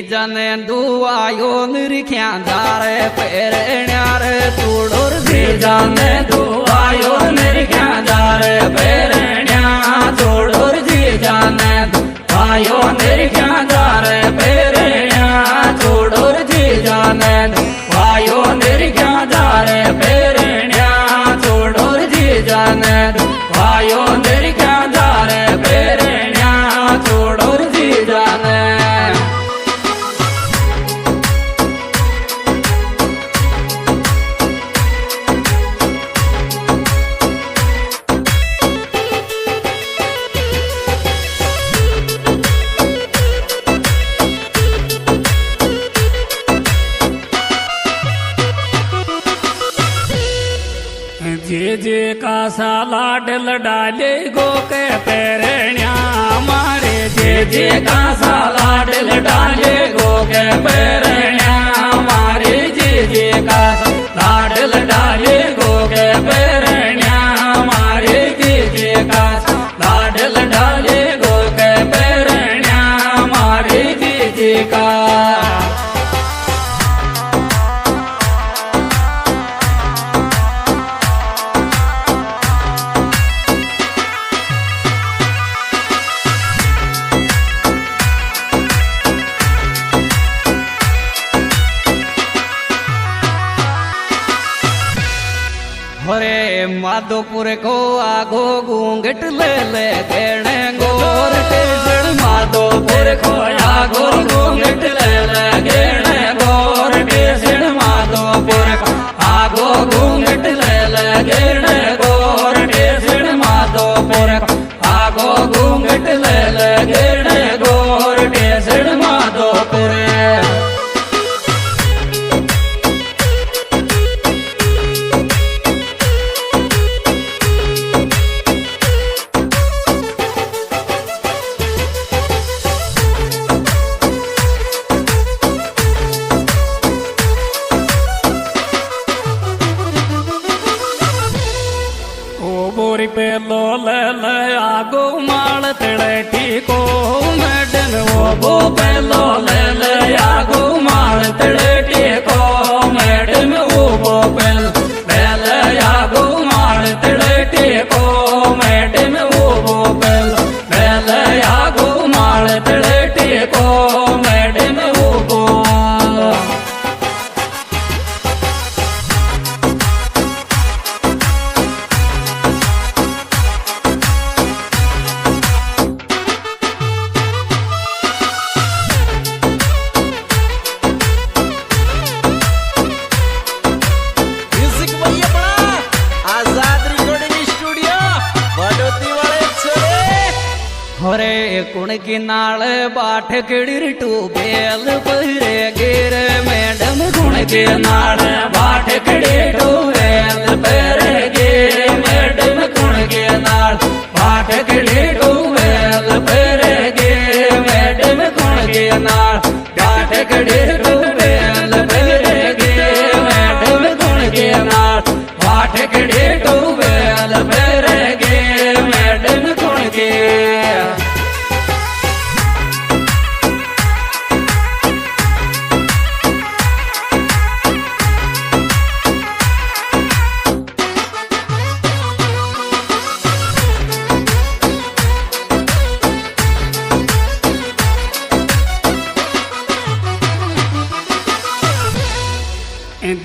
जाने दुआयो निरख्या जारे पेरण्यार तोड़ोर जी जाने दुआयो निरख्या जारे पेरण्या तोड़ोर जी जाने दुआयो निरख्या जारे पेरण्या तोड़ोर जी जाने दुआयो निरख्या जारे पेरण्या तोड़ोर जी जाने दुआयो निरख्या जारे पेरण्या तोड़ोर जी जाने जे का साला डल डाले गो के पेरण्या मारे जे का साला डल डाले गो के पेरण्या मारे जे का लाडल डाले गो के पेरण्या मारे जे का लाडल डाले गो के पेरण्या मारे जे का हरे माधोपुर को आगो घूंघट ले गेणे गोर टेसण माधोपुर को आगो घूंघट ले गेणे गोर टेसण माधोपुर को आगो घूंघट ले गेणे गोर टेसण माधोपुर को आगो घूंघट ले गेणे गोर टेसण माधोपुर बोरी पे लो ले आगो माल तड़ेटी को मैडन वो पे लो ले आगो माल तड़ेटी को मैडन वो पे ले आगो माल तड़ेटी को मैडन वो पे ले आगो माल तड़ेटी को मैडन वो हरे कुण की नाल बाट कड़ी टू बेल पहरे गिर मैडम कुण की नाल बाट कड़ी टू बेल पहरे गिर मैडम कुण की नाल बाट कड़ी टू बेल पहरे गिर मैडम कुण की नाल बाट कड़ी टू बेल पहरे गिर मैडम कुण की नाल बाट कड़ी टू बेल पहरे गिर मैडम कुण की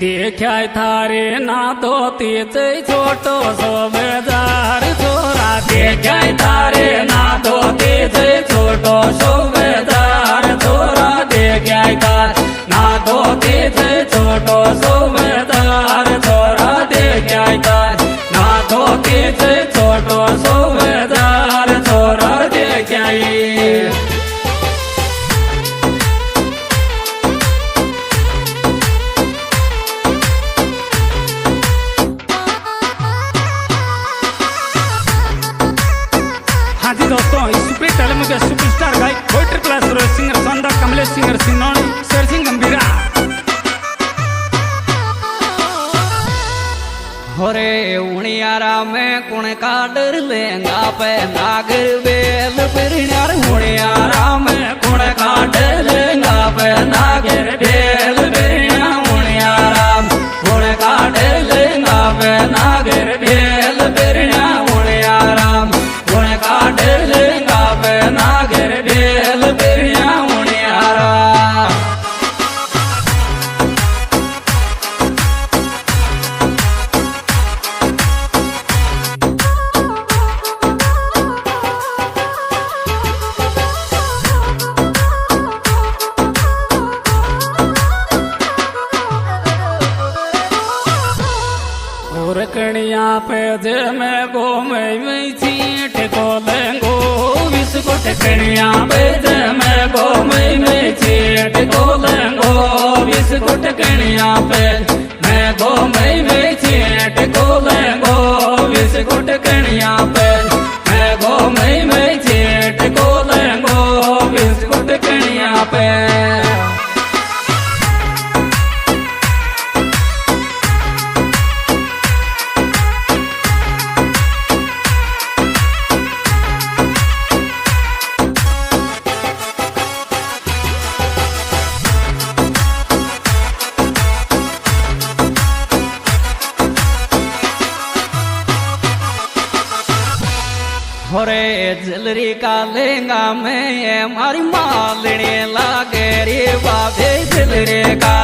देखा थारे ना धोती छोटो सोबेदार छोरा देखा थारे ना धोती छोटो सोबेदार छोरा देखा थार ना धोती छोटो सोबेदार छोरा देखा थार ना धोती छोटो सोबेदार छोरा देखा सुपरस्टार गायक पोएट्री क्लास सिंगर संदा कमलेश सिंगर सिनोनी शेर सिंह गंभीरा हरे उणियारा में कुण का डर लेंगा पे नागर बेल पिरण्यार उणियारा में कुण का डर लेंगा पे कणिया पे जे मैं गो में चीट को लेंगो बिस्कुट कणिया पे जे मैं गो में चीट को लेंगो बिस्कुट कणिया पे मैं गो में चीट को लेंगो बिस्कुट कणिया पे मैं गो में चीट को लेंगो बिस्कुट कणिया पे। होरे जलरी का लेंगा मैं ये मारी मालने लागे रे बाबे जलरी का